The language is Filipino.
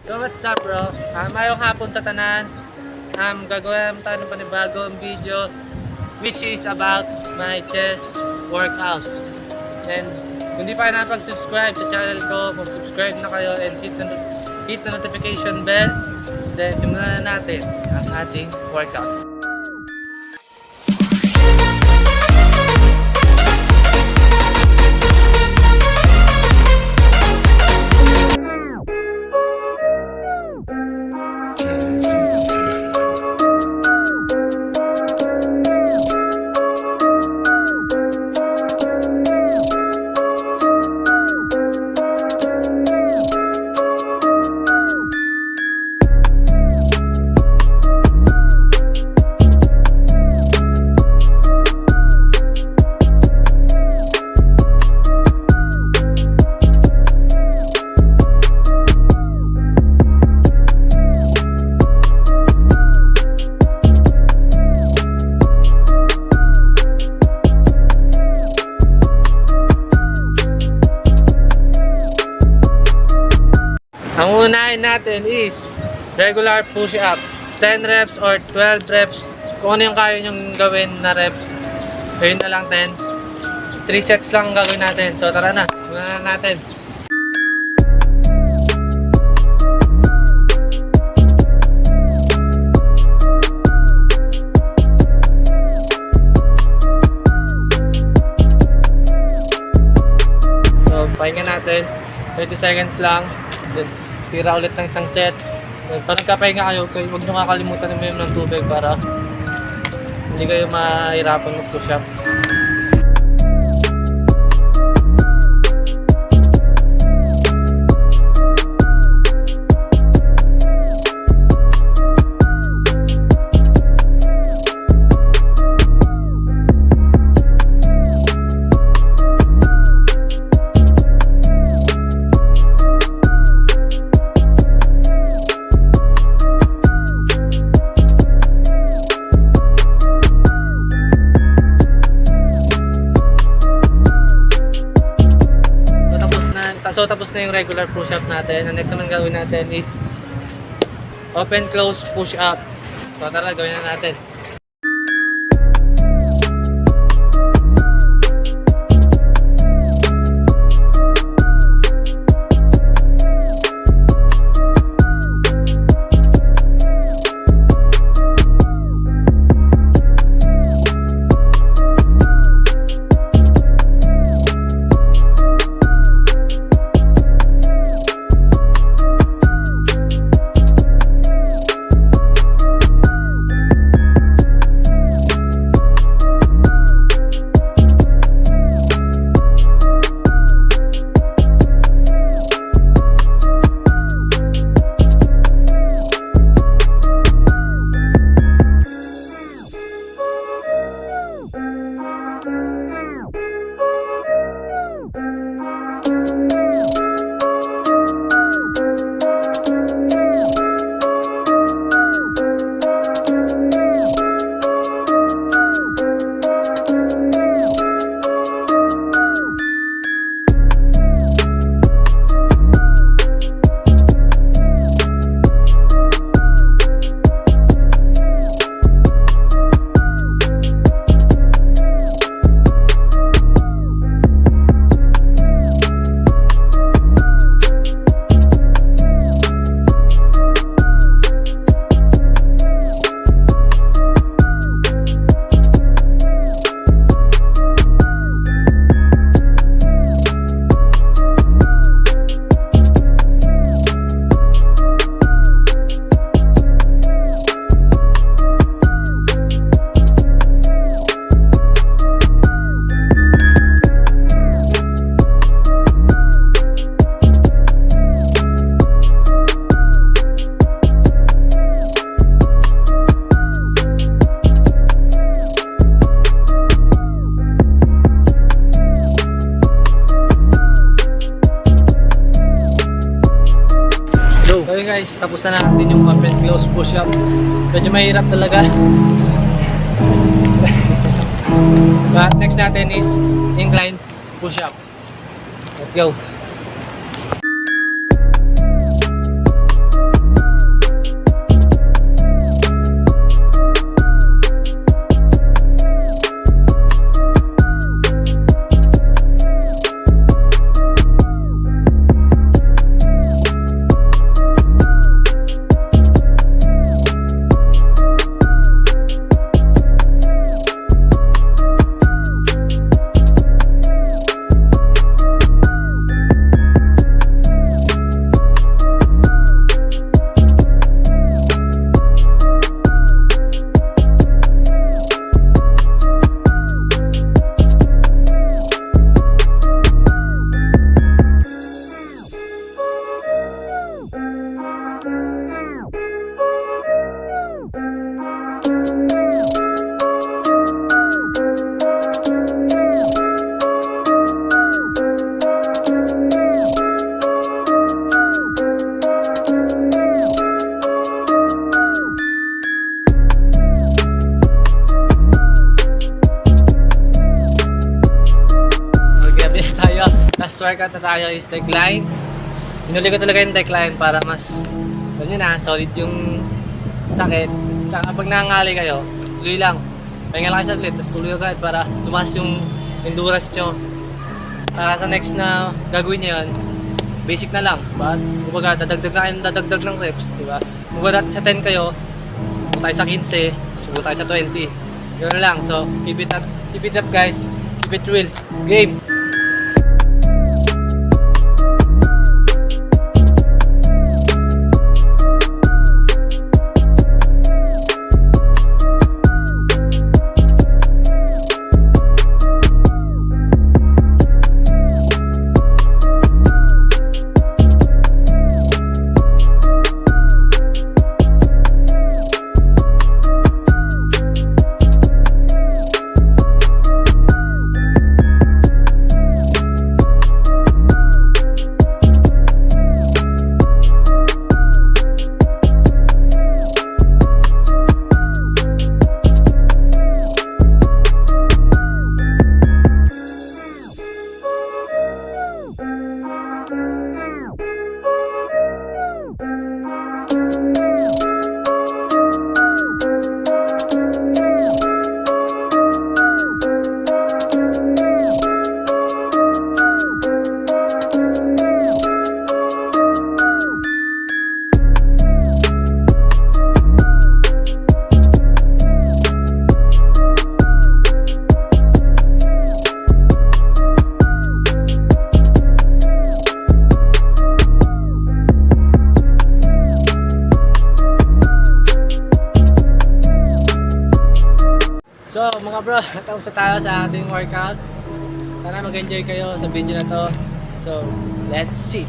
So what's up bro? Mayong hapon sa tanan. Gagawin tayo ng panibagong video which is about my chest workout. And kung di pa kayo nakapag-subscribe sa channel ko, mag-subscribe na kayo and hit the notification bell. Then simulan na natin ang ating workout. Ang unahin natin is regular push-up, 10 reps or 12 reps. Kung ano yung kaya nyong gawin na reps, gawin na lang 10. 3 sets lang gagawin natin. So tara na, simulan na natin. So pahinga natin, 30 seconds lang. Then, tira ulit ng isang set. Pag nagkapahinga kayo, huwag nyo kakalimutan na mayroon ng tubig para hindi kayo mahirapan mag-push up. So tapos na yung regular push-up natin. Ang next naman gawin natin is open close push-up. So tara, gawin na natin. Okay guys, tapos na natin yung open close push-up. Medyo mahirap talaga. But next natin is incline push-up. Let's go. Last workout na tayo is decline. Hinuli ko talaga yung decline para mas, alam nyo na, solid yung sakit. Tsaka pag nangangali kayo, tuloy lang. Pahinga lang kayo saglit, tapos tuloy agad para lumas yung endurance nyo. Para sa next na gagawin nyo yun, basic na lang. Kumbaga, dadagdag na kayong dadagdag ng reps, diba? Kumbaga dati sa 10 kayo, subo tayo sa 15, subo tayo sa 20. Yun lang, so keep it up guys, keep it real. Game! So mga bro, natapos na tayo sa ating workout. Sana mag-enjoy kayo sa video na to. So, let's see.